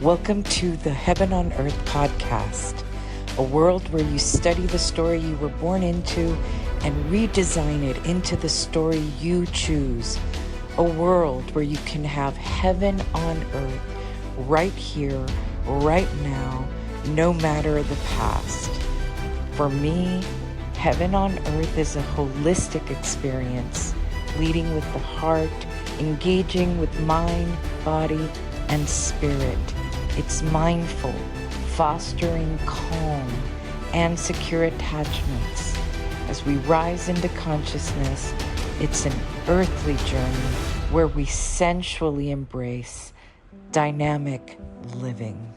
Welcome to the Heaven on Earth podcast, a world where you study the story you were born into and redesign it into the story you choose. A world where you can have heaven on earth right here, right now, no matter the past. For me, heaven on earth is a holistic experience, leading with the heart, engaging with mind, body, and spirit. It's mindful, fostering calm and secure attachments. As we rise into consciousness, it's an earthly journey where we sensually embrace dynamic living.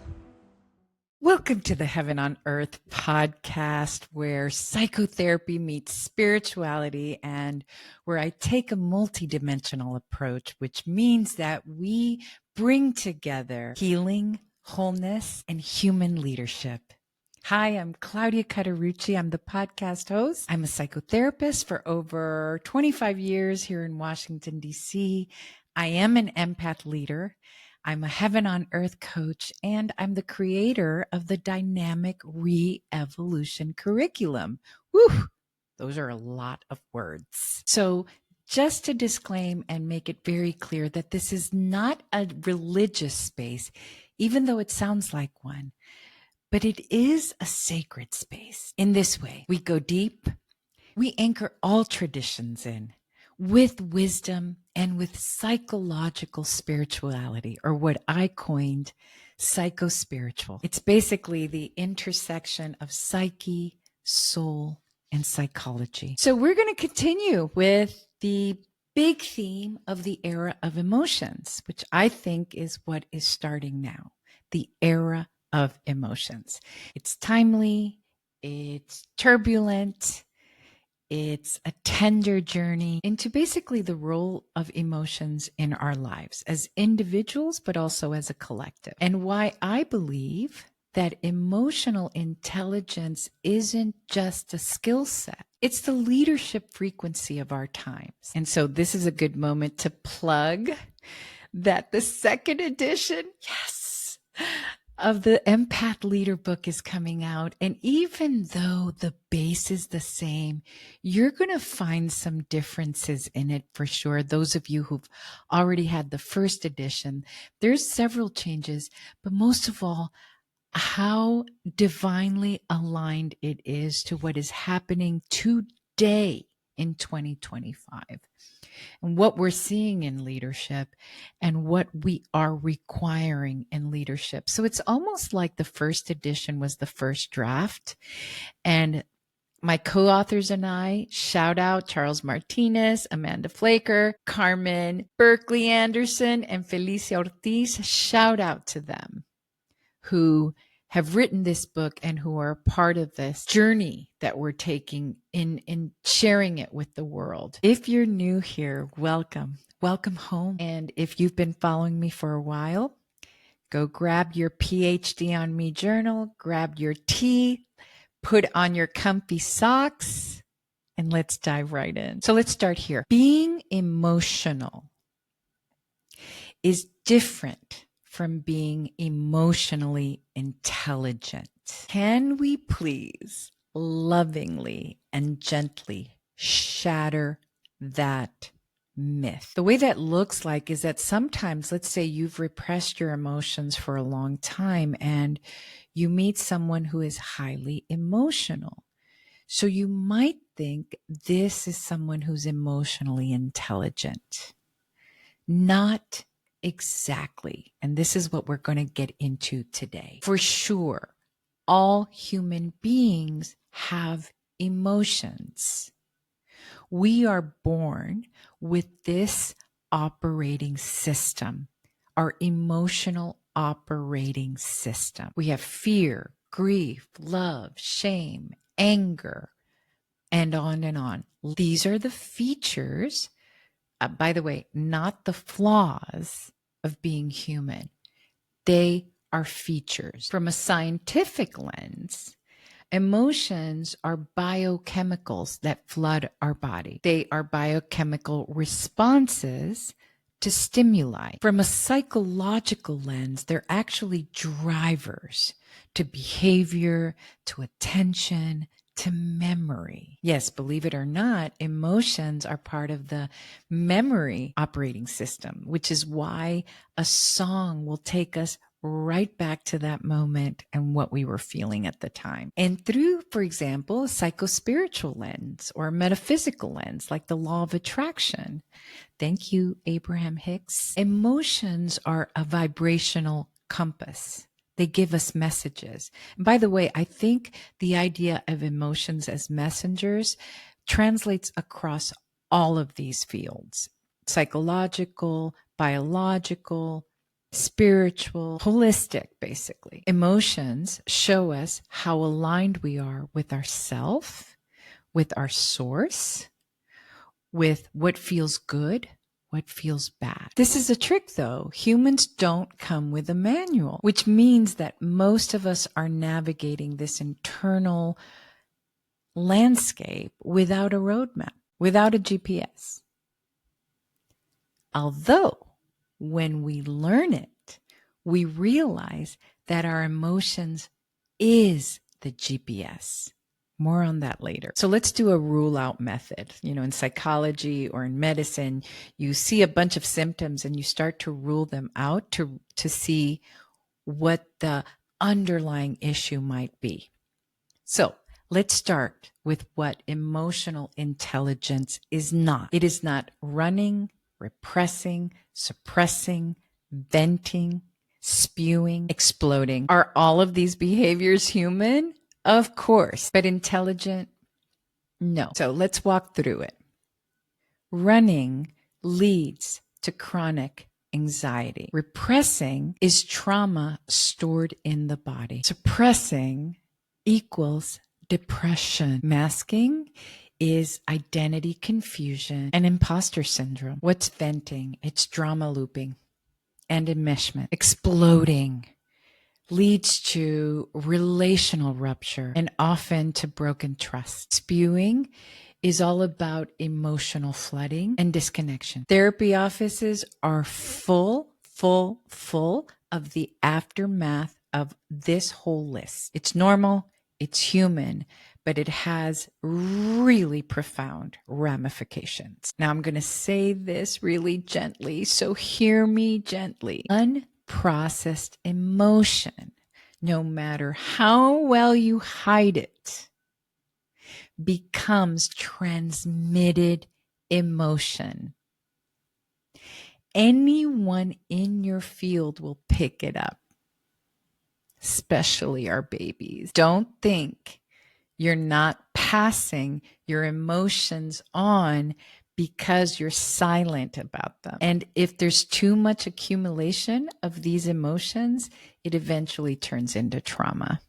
Welcome to the Heaven on Earth podcast, where psychotherapy meets spirituality and where I take a multidimensional approach, which means that we bring together healing, wholeness, and human leadership. Hi, I'm Claudia Cauterucci. I'm the podcast host. I'm a psychotherapist for over 25 years here in Washington, D.C. I am an empath leader. I'm a heaven on earth coach, and I'm the creator of the dynamic re-evolution curriculum. Woo! Those are a lot of words. So just to disclaim and make it very clear that this is not a religious space, even though it sounds like one, but it is a sacred space. In this way, we go deep, we anchor all traditions in with wisdom and with psychological spirituality, or what I coined psychospiritual. It's basically the intersection of psyche, soul, and psychology. So we're going to continue with the big theme of the era of emotions, which I think is what is starting now, the era of emotions. It's timely, it's turbulent, it's a tender journey into basically the role of emotions in our lives as individuals, but also as a collective. And why I believe that emotional intelligence isn't just a skill set. It's the leadership frequency of our times. And so this is a good moment to plug that the second edition, yes, of the Empath Leader book is coming out. And even though the base is the same, you're going to find some differences in it for sure. Those of you who've already had the first edition, there's several changes, but most of all, how divinely aligned it is to what is happening today in 2025. And what we're seeing in leadership and what we are requiring in leadership. So it's almost like the first edition was the first draft. And my co-authors and I, shout out Charles Martinez, Amanda Flaker, Carmen Berkeley Anderson, and Felicia Ortiz, shout out to them who have written this book and who are a part of this journey that we're taking in sharing it with the world. If you're new here, welcome. Welcome home. And if you've been following me for a while, go grab your PhD on Me journal, grab your tea, put on your comfy socks, and let's dive right in. So let's start here. Being emotional is different from being emotionally intelligent. Can we please lovingly and gently shatter that myth? The way that looks like is that sometimes, let's say you've repressed your emotions for a long time and you meet someone who is highly emotional. So you might think this is someone who's emotionally intelligent. Not exactly. And this is what we're going to get into today. For sure, all human beings have emotions. We are born with this operating system, our emotional operating system. We have fear, grief, love, shame, anger, and on and on. These are the features, by the way, not the flaws of being human. They are features. From a scientific lens, emotions are biochemicals that flood our body. They are biochemical responses to stimuli. From a psychological lens, they're actually drivers to behavior, to attention, to memory. Yes, believe it or not, emotions are part of the memory operating system, which is why a song will take us right back to that moment and what we were feeling at the time. And through, for example, a psychospiritual lens or a metaphysical lens, like the law of attraction. Thank you, Abraham Hicks. Emotions are a vibrational compass. They give us messages. And by the way, I think the idea of emotions as messengers translates across all of these fields: psychological, biological, spiritual, holistic, basically. Emotions show us how aligned we are with ourself, with our source, with what feels good, what feels bad. This is a trick though. Humans don't come with a manual, which means that most of us are navigating this internal landscape without a roadmap, without a GPS. Although when we learn it, we realize that our emotions is the GPS. More on that later. So let's do a rule out method. In psychology or in medicine, you see a bunch of symptoms and you start to rule them out to see what the underlying issue might be. So let's start with what emotional intelligence is not. It is not running, repressing, suppressing, venting, spewing, exploding. Are all of these behaviors human? Of course, but intelligent? No. So let's walk through it. Running leads to chronic anxiety. Repressing is trauma stored in the body. Suppressing equals depression. Masking is identity confusion and imposter syndrome. What's venting? It's drama looping and enmeshment. Exploding leads to relational rupture and often to broken trust. Spewing is all about emotional flooding and disconnection. Therapy offices are full of the aftermath of this whole list. It's normal, it's human, but it has really profound ramifications. Now I'm going to say this really gently, so hear me gently. Unprocessed emotion, no matter how well you hide it, becomes transmitted emotion. Anyone in your field will pick it up, especially our babies. Don't think you're not passing your emotions on because you're silent about them. And if there's too much accumulation of these emotions, it eventually turns into trauma.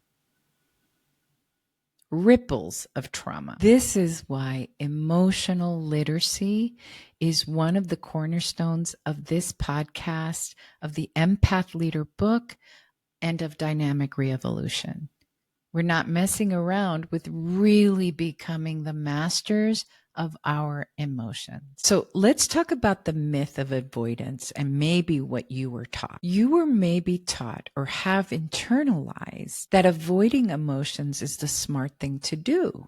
Ripples of trauma. This is why emotional literacy is one of the cornerstones of this podcast, of the Empath Leader book, and of Dynamic Re-Evolution. We're not messing around with really becoming the masters of our emotions. So let's talk about the myth of avoidance and maybe what you were taught. You were maybe taught or have internalized that avoiding emotions is the smart thing to do,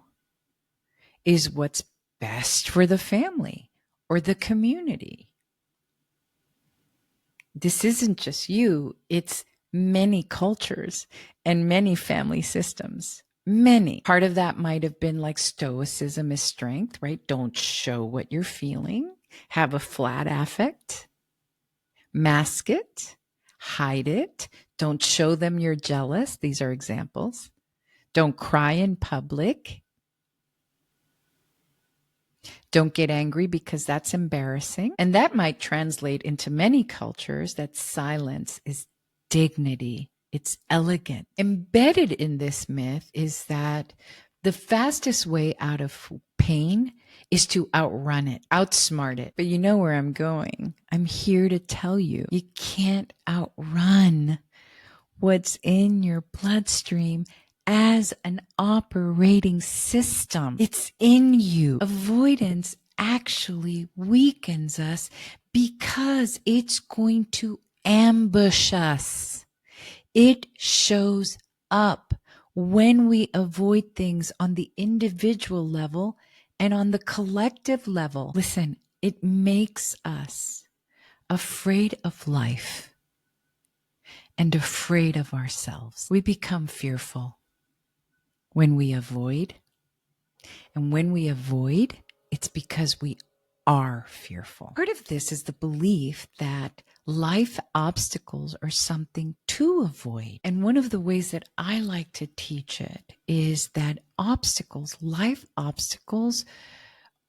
is what's best for the family or the community. This isn't just you, it's many cultures and many family systems. Many. Part of that might have been like stoicism is strength, right? Don't show what you're feeling. Have a flat affect. Mask it. Hide it. Don't show them you're jealous. These are examples. Don't cry in public. Don't get angry because that's embarrassing. And that might translate into many cultures that silence is dignity. It's elegant. Embedded in this myth is that the fastest way out of pain is to outrun it, outsmart it. But you know where I'm going. I'm here to tell you, you can't outrun what's in your bloodstream as an operating system. It's in you. Avoidance actually weakens us because it's going to ambush us. It shows up when we avoid things on the individual level and on the collective level. Listen, it makes us afraid of life and afraid of ourselves. We become fearful when we avoid. And when we avoid, it's because we are fearful. Part of this is the belief that life obstacles are something to avoid. And one of the ways that I like to teach it is that life obstacles,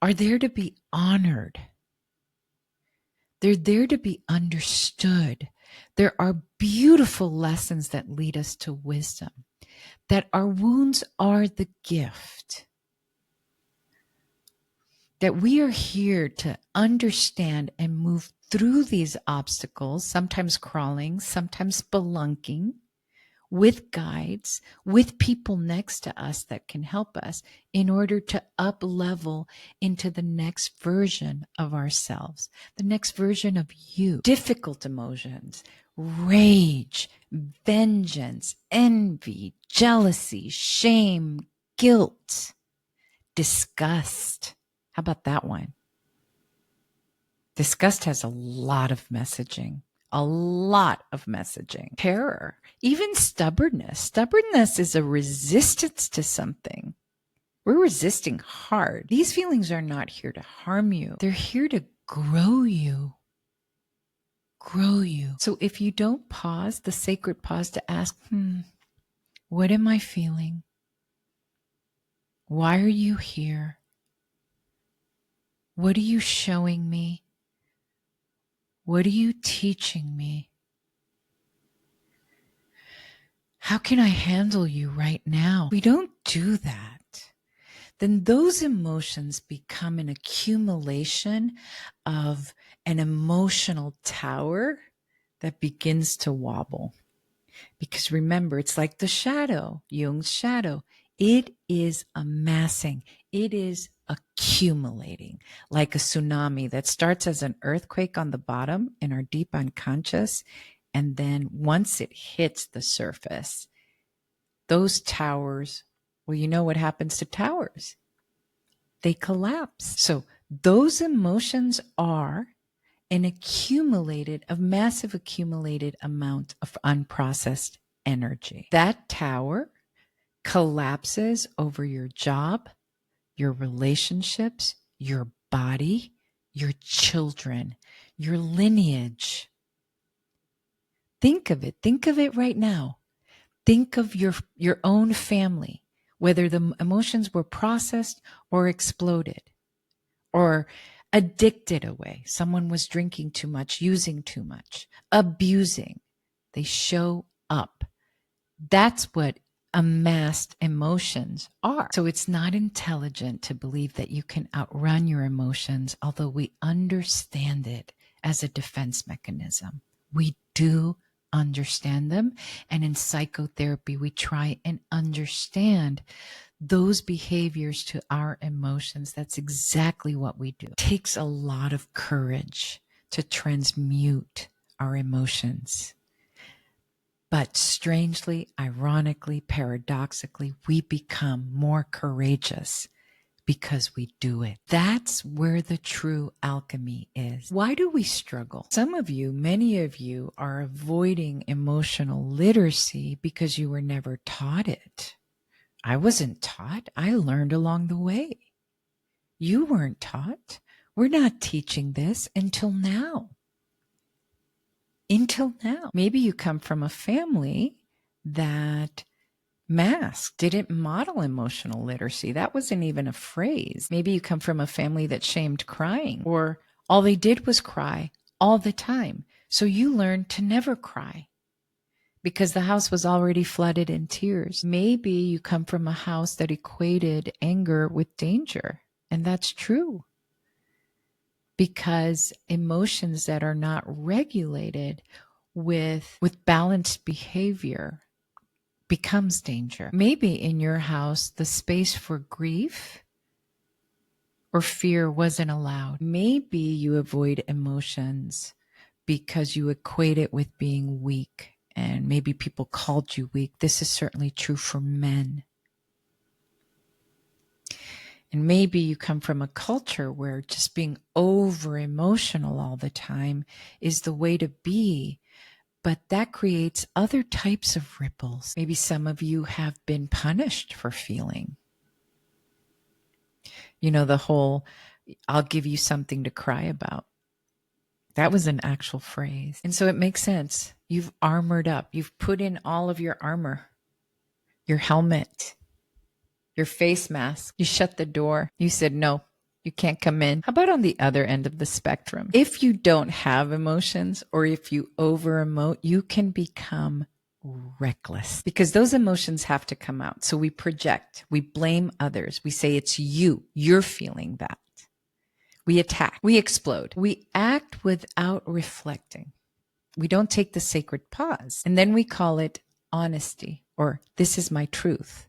are there to be honored. They're there to be understood. There are beautiful lessons that lead us to wisdom, that our wounds are the gift, that we are here to understand and move through these obstacles, sometimes crawling, sometimes spelunking, with guides, with people next to us that can help us in order to up level into the next version of ourselves, the next version of you. Difficult emotions, rage, vengeance, envy, jealousy, shame, guilt, disgust. How about that one? Disgust has a lot of messaging. A lot of messaging. Terror, even stubbornness. Stubbornness is a resistance to something. We're resisting hard. These feelings are not here to harm you. They're here to grow you. Grow you. So if you don't pause, the sacred pause to ask, what am I feeling? Why are you here? What are you showing me? What are you teaching me? How can I handle you right now? We don't do that. Then those emotions become an accumulation of an emotional tower that begins to wobble. Because remember, it's like the shadow, Jung's shadow. It is amassing. It is accumulating like a tsunami that starts as an earthquake on the bottom in our deep unconscious. And then once it hits the surface, those towers, well, you know what happens to towers? They collapse. So those emotions are a massive accumulated amount of unprocessed energy. That tower collapses over your job, your relationships, your body, your children, your lineage. Think of it. Think of it right now. Think of your own family, whether the emotions were processed or exploded or addicted away. Someone was drinking too much, using too much, abusing. They show up. That's what amassed emotions are. So it's not intelligent to believe that you can outrun your emotions, although we understand it as a defense mechanism. We do understand them. And in psychotherapy, we try and understand those behaviors to our emotions. That's exactly what we do. It takes a lot of courage to transmute our emotions. But strangely, ironically, paradoxically, we become more courageous because we do it. That's where the true alchemy is. Why do we struggle? Some of you, many of you, are avoiding emotional literacy because you were never taught it. I wasn't taught. I learned along the way. You weren't taught. We're not teaching this until now. Until now. Maybe you come from a family that masked, didn't model emotional literacy. That wasn't even a phrase. Maybe you come from a family that shamed crying, or all they did was cry all the time. So you learned to never cry because the house was already flooded in tears. Maybe you come from a house that equated anger with danger, and that's true. Because emotions that are not regulated with balanced behavior becomes danger. Maybe in your house, the space for grief or fear wasn't allowed. Maybe you avoid emotions because you equate it with being weak, and maybe people called you weak. This is certainly true for men. And maybe you come from a culture where just being over emotional all the time is the way to be, but that creates other types of ripples. Maybe some of you have been punished for feeling. You know, the whole, I'll give you something to cry about. That was an actual phrase. And so it makes sense. You've armored up. You've put in all of your armor, your helmet, your face mask. You shut the door. You said, no, you can't come in. How about on the other end of the spectrum? If you don't have emotions, or if you over emote, you can become reckless, because those emotions have to come out. So we project, we blame others. We say it's you. You're feeling that. We attack, we explode, we act without reflecting. We don't take the sacred pause. And then we call it honesty, or this is my truth.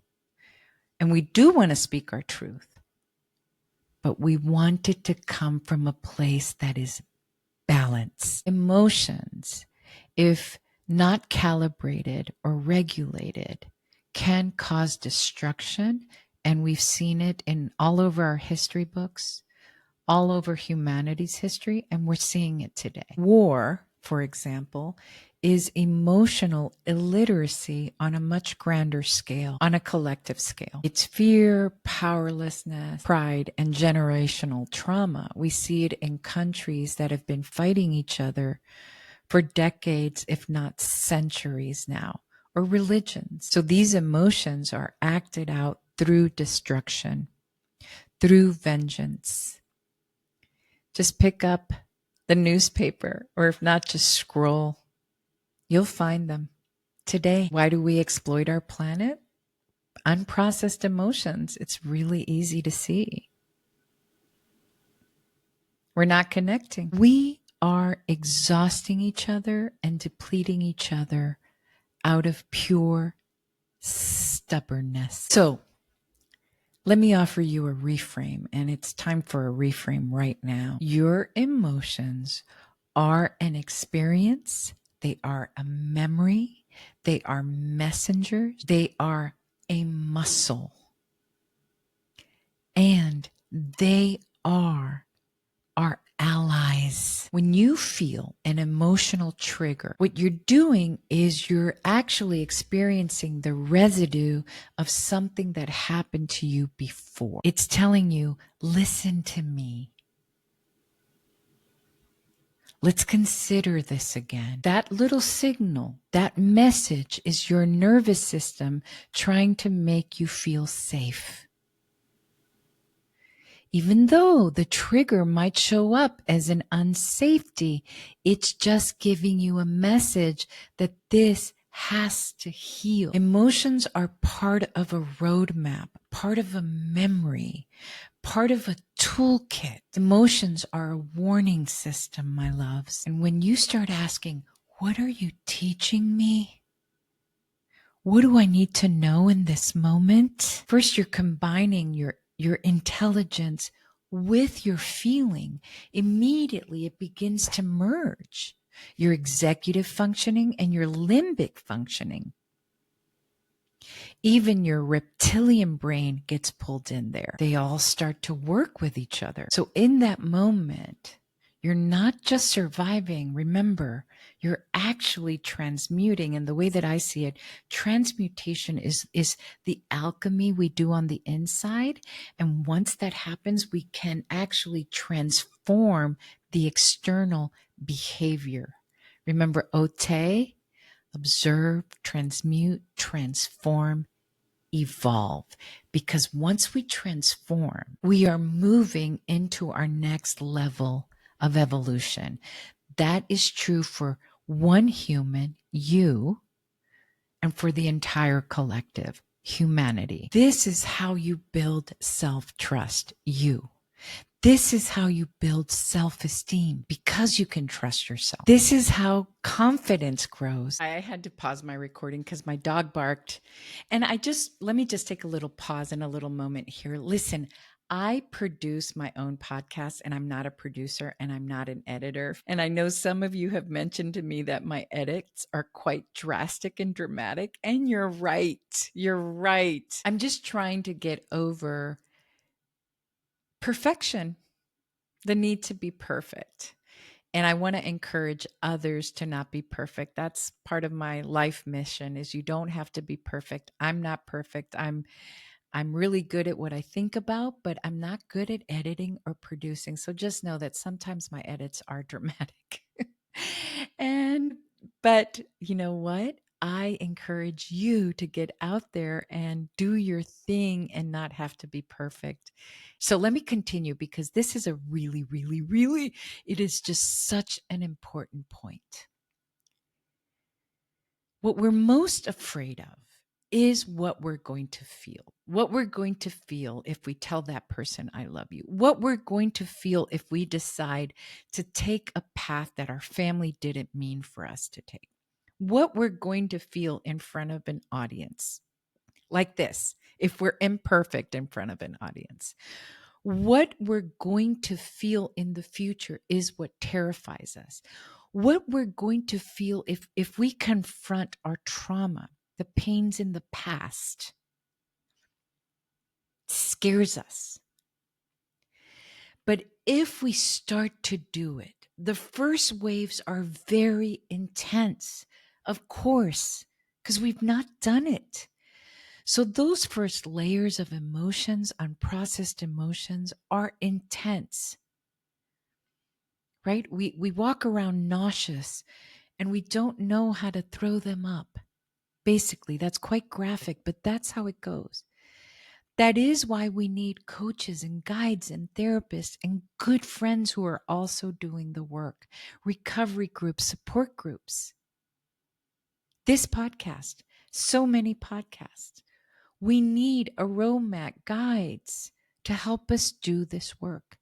And we do want to speak our truth, but we want it to come from a place that is balance. Emotions, if not calibrated or regulated, can cause destruction. And we've seen it in all over our history books, all over humanity's history, and we're seeing it today. War, for example, is emotional illiteracy on a much grander scale, on a collective scale. It's fear, powerlessness, pride, and generational trauma. We see it in countries that have been fighting each other for decades, if not centuries now, or religions. So these emotions are acted out through destruction, through vengeance. Just pick up the newspaper, or if not, just scroll. You'll find them today. Why do we exploit our planet? Unprocessed emotions. It's really easy to see. We're not connecting. We are exhausting each other and depleting each other out of pure stubbornness. So let me offer you a reframe, and it's time for a reframe right now. Your emotions are an experience. They are a memory. They are messengers. They are a muscle. And they are our allies. When you feel an emotional trigger, what you're doing is you're actually experiencing the residue of something that happened to you before. It's telling you, listen to me. Let's consider this again. That little signal, that message is your nervous system trying to make you feel safe. Even though the trigger might show up as an unsafety, it's just giving you a message that this has to heal. Emotions are part of a roadmap, part of a memory, part of a toolkit. Emotions are a warning system, my loves. And when you start asking, what are you teaching me? What do I need to know in this moment? First, you're combining your intelligence with your feeling. Immediately, it begins to merge your executive functioning and your limbic functioning. Even your reptilian brain gets pulled in there. They all start to work with each other. So in that moment, you're not just surviving. Remember, you're actually transmuting. And the way that I see it, transmutation is the alchemy we do on the inside. And once that happens, we can actually transform the external behavior. Remember, Ote, observe, transmute, transform, evolve. Because once we transform, we are moving into our next level of evolution. That is true for one human, you, and for the entire collective, humanity. This is how you build self-trust, you. This is how you build self-esteem, because you can trust yourself. This is how confidence grows. I had to pause my recording because my dog barked. And let me just take a little pause and a little moment here. Listen, I produce my own podcast, and I'm not a producer and I'm not an editor. And I know some of you have mentioned to me that my edits are quite drastic and dramatic. And you're right. You're right. I'm just trying to get over perfection, the need to be perfect. And I want to encourage others to not be perfect. That's part of my life mission is you don't have to be perfect. I'm not perfect. I'm really good at what I think about, but I'm not good at editing or producing. So just know that sometimes my edits are dramatic. and but you know what? I encourage you to get out there and do your thing and not have to be perfect. So let me continue because this is a really, really, really, it is just such an important point. What we're most afraid of is what we're going to feel. What we're going to feel if we tell that person, I love you. What we're going to feel if we decide to take a path that our family didn't mean for us to take. What we're going to feel in front of an audience like this, if we're imperfect in front of an audience. What we're going to feel in the future is what terrifies us. What we're going to feel if we confront our trauma, the pains in the past, scares us. But if we start to do it, the first waves are very intense, of course, because we've not done it. So those first layers of emotions, unprocessed emotions, are intense. Right? We walk around nauseous and we don't know how to throw them up. Basically, that's quite graphic, but that's how it goes. That is why we need coaches and guides and therapists and good friends who are also doing the work, recovery groups, support groups. This podcast, so many podcasts. We need aromat guides to help us do this work.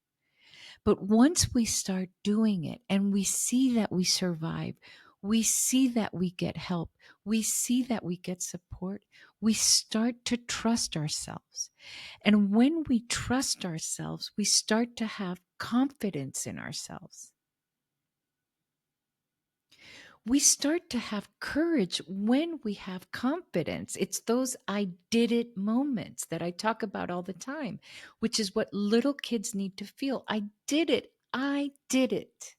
But once we start doing it and we see that we survive, we see that we get help, we see that we get support, we start to trust ourselves. And when we trust ourselves, we start to have confidence in ourselves. We start to have courage when we have confidence. It's those I did it moments that I talk about all the time, which is what little kids need to feel. I did it. I did it.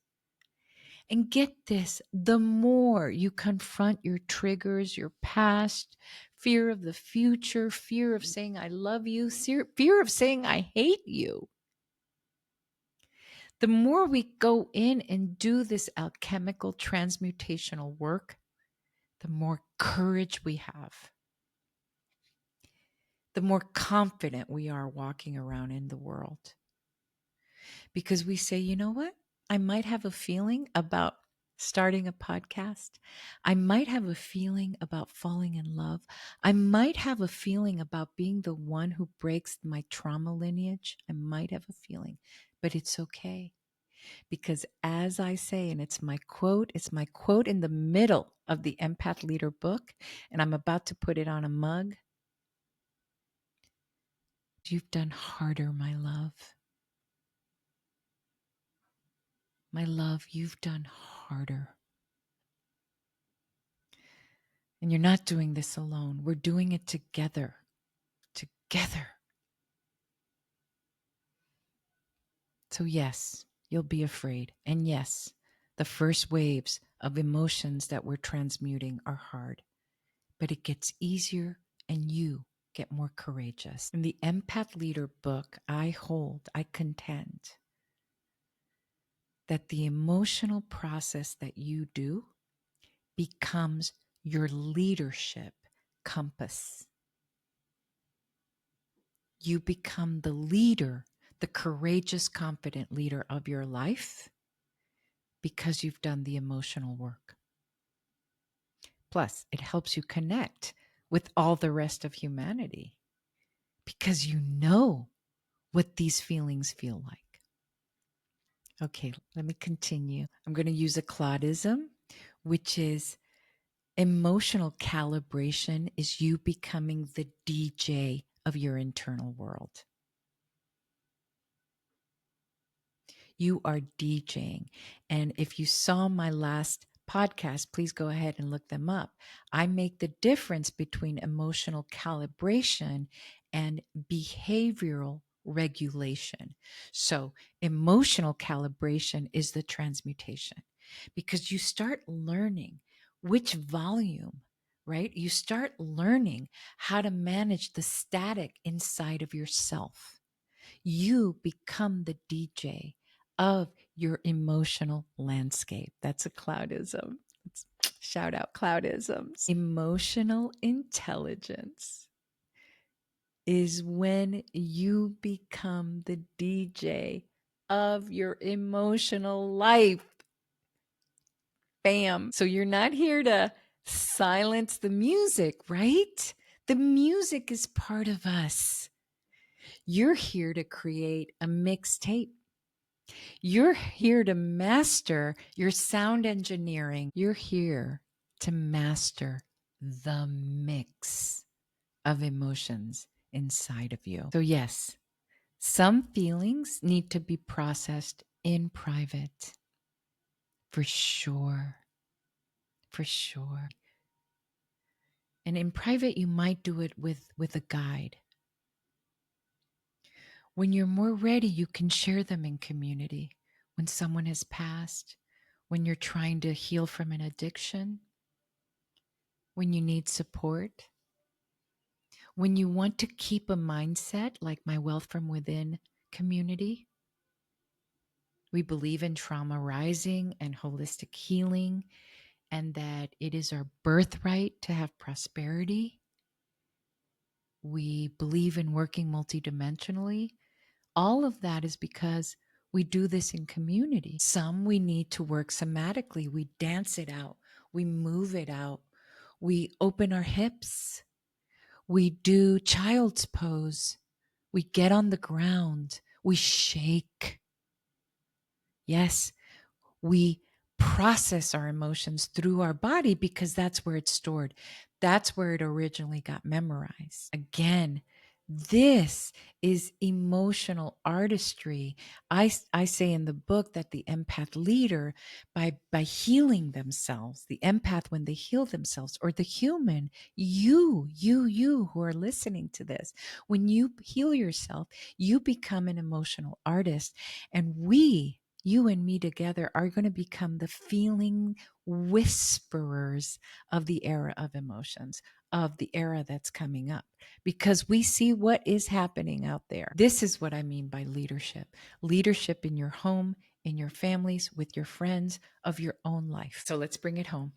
And get this, the more you confront your triggers, your past, fear of the future, fear of saying I love you, fear of saying I hate you, the more we go in and do this alchemical transmutational work, the more courage we have, the more confident we are walking around in the world. Because we say, you know what? I might have a feeling about starting a podcast. I might have a feeling about falling in love. I might have a feeling about being the one who breaks my trauma lineage. I might have a feeling, but it's okay. Because as I say, and it's my quote in the middle of the Empath Leader book, and I'm about to put it on a mug. You've done harder, my love. My love, you've done harder. And you're not doing this alone. We're doing it together. Together. So yes, you'll be afraid. And yes, the first waves of emotions that we're transmuting are hard. But it gets easier and you get more courageous. In the Empath Leader book, I contend that the emotional process that you do becomes your leadership compass. You become the leader, the courageous, confident leader of your life because you've done the emotional work. Plus, it helps you connect with all the rest of humanity because you know what these feelings feel like. Okay, let me continue. I'm going to use a Claudism, which is emotional calibration is you becoming the DJ of your internal world. You are DJing. And if you saw my last podcast, please go ahead and look them up. I make the difference between emotional calibration and behavioral regulation. So, emotional calibration is the transmutation because you start learning which volume, right? You start learning how to manage the static inside of yourself. You become the DJ of your emotional landscape. That's a cloudism. Shout out cloudisms. Emotional intelligence is when you become the DJ of your emotional life. Bam. So you're not here to silence the music, right? The music is part of us. You're here to create a mixtape. You're here to master your sound engineering. You're here to master the mix of emotions inside of you. So, yes, some feelings need to be processed in private. For sure. For sure. And in private, you might do it with a guide. When you're more ready, you can share them in community. When someone has passed, when you're trying to heal from an addiction, when you need support, when you want to keep a mindset like my Wealth from Within community. We believe in trauma rising and holistic healing, and that it is our birthright to have prosperity. We believe in working multidimensionally. All of that is because we do this in community. Some we need to work somatically. We dance it out. We move it out. We open our hips. We do child's pose. We get on the ground. We shake. Yes, we process our emotions through our body because that's where it's stored. That's where it originally got memorized. Again, this is emotional artistry. I say in the book that the empath leader, by healing themselves, the empath, when they heal themselves, or the human, you who are listening to this, when you heal yourself, you become an emotional artist. And you and me together are going to become the feeling whisperers of the era of emotions, of the era that's coming up, because we see what is happening out there. This is what I mean by leadership. Leadership in your home, in your families, with your friends, of your own life. So let's bring it home.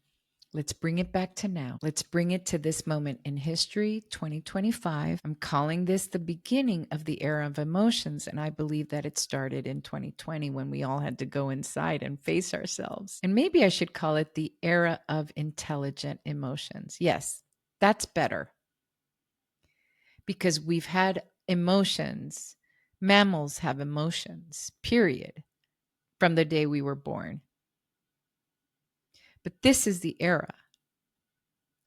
Let's bring it back to now. Let's bring it to this moment in history, 2025. I'm calling this the beginning of the era of emotions. And I believe that it started in 2020 when we all had to go inside and face ourselves. And maybe I should call it the era of intelligent emotions. Yes, that's better. Because we've had emotions. Mammals have emotions, period, from the day we were born. But this is the era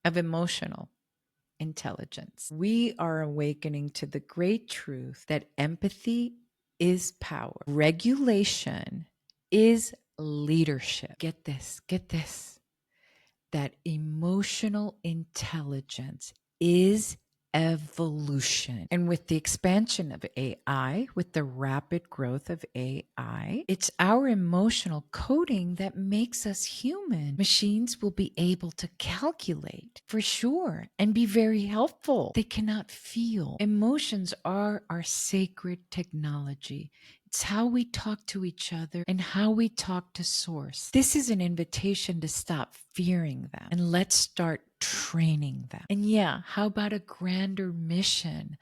of emotional intelligence. We are awakening to the great truth that empathy is power. Regulation is leadership. Get this. That emotional intelligence is evolution. And with the expansion of AI, with the rapid growth of AI, it's our emotional coding that makes us human. Machines will be able to calculate for sure and be very helpful. They cannot feel. Emotions are our sacred technology. It's how we talk to each other and how we talk to source. This is an invitation to stop fearing them and let's start training them. And yeah, how about a grander mission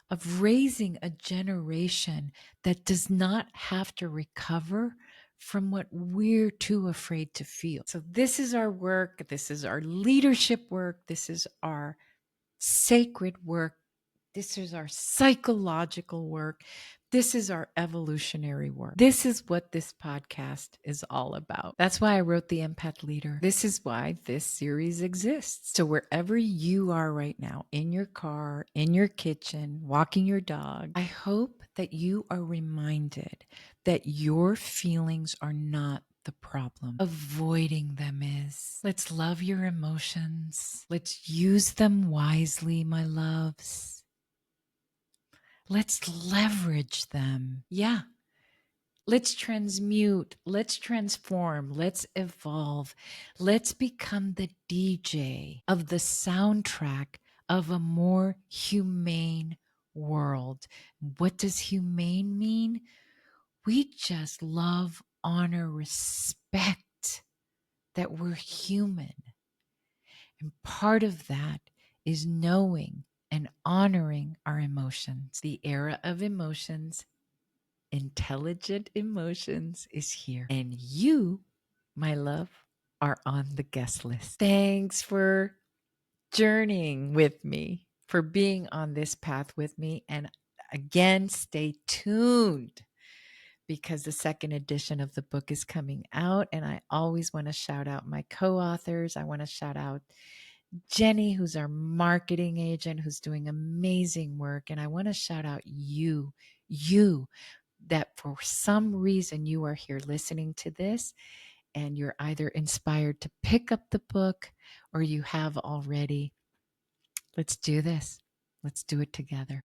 of raising a generation that does not have to recover from what we're too afraid to feel? So this is our work. This is our leadership work. This is our sacred work. This is our psychological work. This is our evolutionary work. This is what this podcast is all about. That's why I wrote The Empath Leader. This is why this series exists. So wherever you are right now, in your car, in your kitchen, walking your dog, I hope that you are reminded that your feelings are not the problem. Avoiding them is. Let's love your emotions. Let's use them wisely, my loves. Let's leverage them. Yeah. Let's transmute. Let's transform. Let's evolve. Let's become the DJ of the soundtrack of a more humane world. What does humane mean? We just love, honor, respect that we're human. And part of that is knowing and honoring our emotions. The era of emotions, intelligent emotions, is here. And you, my love, are on the guest list. Thanks for journeying with me, for being on this path with me. And again, stay tuned, because the second edition of the book is coming out. And I always want to shout out my co-authors. I want to shout out Jenny, who's our marketing agent, who's doing amazing work. And I want to shout out you, that for some reason you are here listening to this and you're either inspired to pick up the book or you have already. Let's do this. Let's do it together.